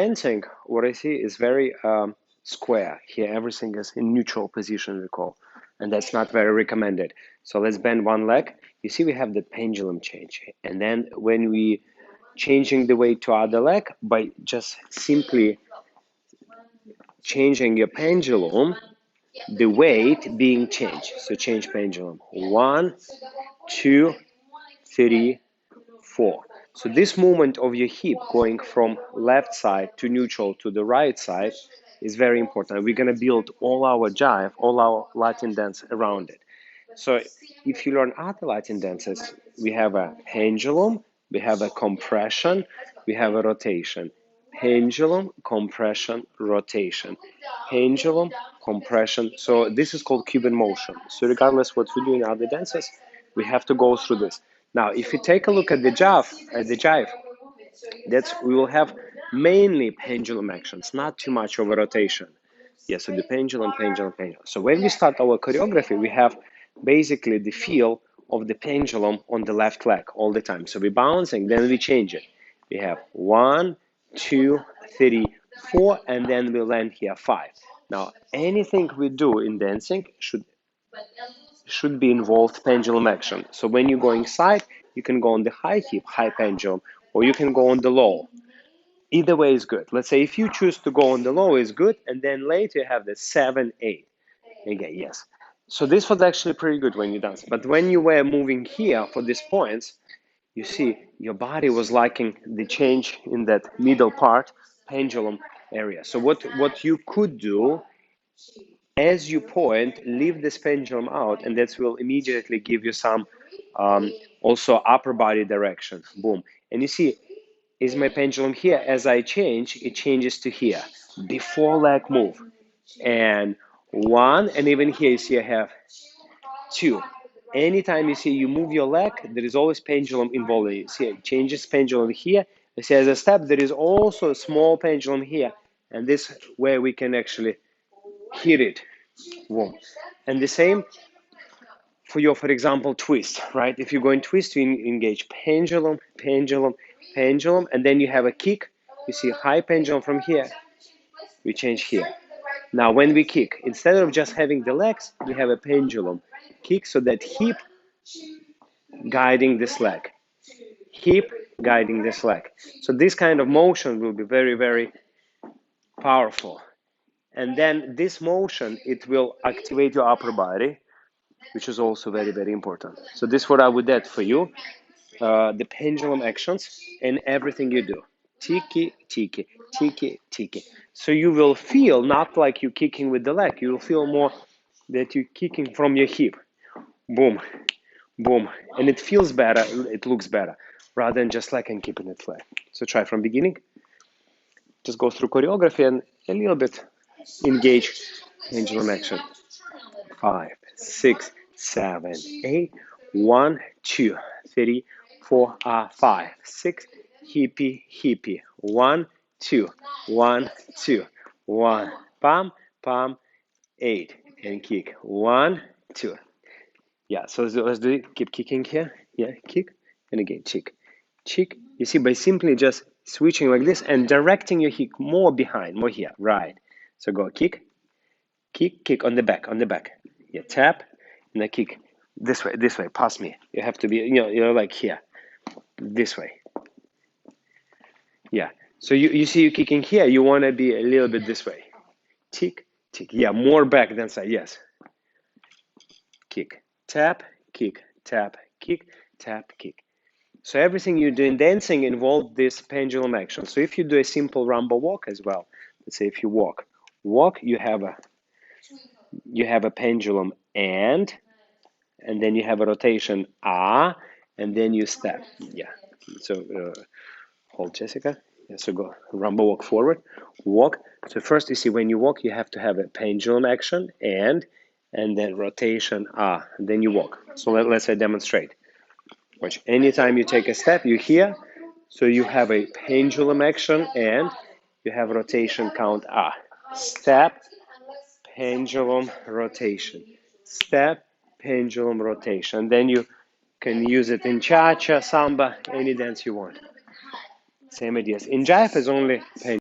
dancing, what I see is very square. Here, everything is in neutral position, we call, and that's not very recommended. So let's bend one leg. You see, we have the pendulum change, and then when we changing the weight to other leg by just simply changing your pendulum, the weight being changed. So change pendulum. 1, 2, 3, 4. So this movement of your hip going from left side to neutral to the right side is very important. We're going to build all our jive, all our Latin dance around it. So if you learn other Latin dances, we have a pendulum, we have a compression, we have a rotation. Pendulum, compression, rotation. Pendulum, compression. So this is called Cuban motion. So regardless what we do in other dances, we have to go through this. Now, if you take a look at the jive, that's we will have mainly pendulum actions, not too much of a rotation. Yeah, so the pendulum, pendulum, pendulum. So when we start our choreography, we have basically the feel of the pendulum on the left leg all the time. So we're bouncing, then we change it. We have 1, 2, 3, 4, and then we land here 5. Now, anything we do in dancing should be involved pendulum action. So when you're going side, you can go on the high hip, high pendulum, or you can go on the low. Either way is good. Let's say if you choose to go on the low is good, and then later you have the 7, 8. Again, yes. So this was actually pretty good when you dance. But when you were moving here for these points, you see your body was liking the change in that middle part, pendulum area. So what you could do, as you point, leave this pendulum out, and that will immediately give you some also upper body direction. Boom. And you see, is my pendulum here? As I change, it changes to here. Before leg move. And 1, and even here you see I have 2. Anytime you see you move your leg, there is always pendulum involved. You see it changes pendulum here. You see as a step, there is also a small pendulum here. And this where we can actually hit it. Boom. And the same for your, for example, twist, right? If you're going twist, you engage pendulum, pendulum, pendulum, and then you have a kick. You see high pendulum from here. We change here. Now, when we kick, instead of just having the legs, we have a pendulum kick, so that hip guiding this leg, hip guiding this leg. So this kind of motion will be very, very powerful. And then this motion, it will activate your upper body, which is also very, very important. So this is what I would add for you, the pendulum actions and everything you do. Tiki, tiki, tiki, tiki. So you will feel not like you're kicking with the leg, you will feel more that you're kicking from your hip. Boom, boom. And it feels better, it looks better, rather than just like I'm keeping it flat. So try from beginning. Just go through choreography and a little bit engage pendulum action. 5, 6, 7, 8. 1, 2, 3, 4, 5, 6. Hippie, hippie. 1, 2, 1, 2, 1. Pam, pam, 8. And kick. 1, 2. Yeah, so let's do it. Keep kicking here. Yeah, kick. And again, kick. Kick. You see, by simply just switching like this and directing your hip more behind, more here. Right. So go kick, kick, kick on the back, on the back. Yeah, tap, and then kick this way, past me. You have to be, you're like here, this way. Yeah. So you see you kicking here, you want to be a little bit this way. Tick, tick. Yeah, more back than side. Yes. Kick, tap, kick, tap, kick, tap, kick. So everything you do in dancing involves this pendulum action. So if you do a simple rumba walk as well, let's say if you walk, you have a pendulum and then you have a rotation and then you step. Yeah. So hold, Jessica. Yeah, so go rumba walk forward, walk. So first you see when you walk, you have to have a pendulum action and then rotation and then you walk. So let's say demonstrate. Watch. Anytime you take a step, you hear. So you have a pendulum action and you have rotation count step, pendulum, rotation. Step, pendulum, rotation. Then you can use it in cha-cha, samba, any dance you want. Same ideas. In Jive is only pendulum.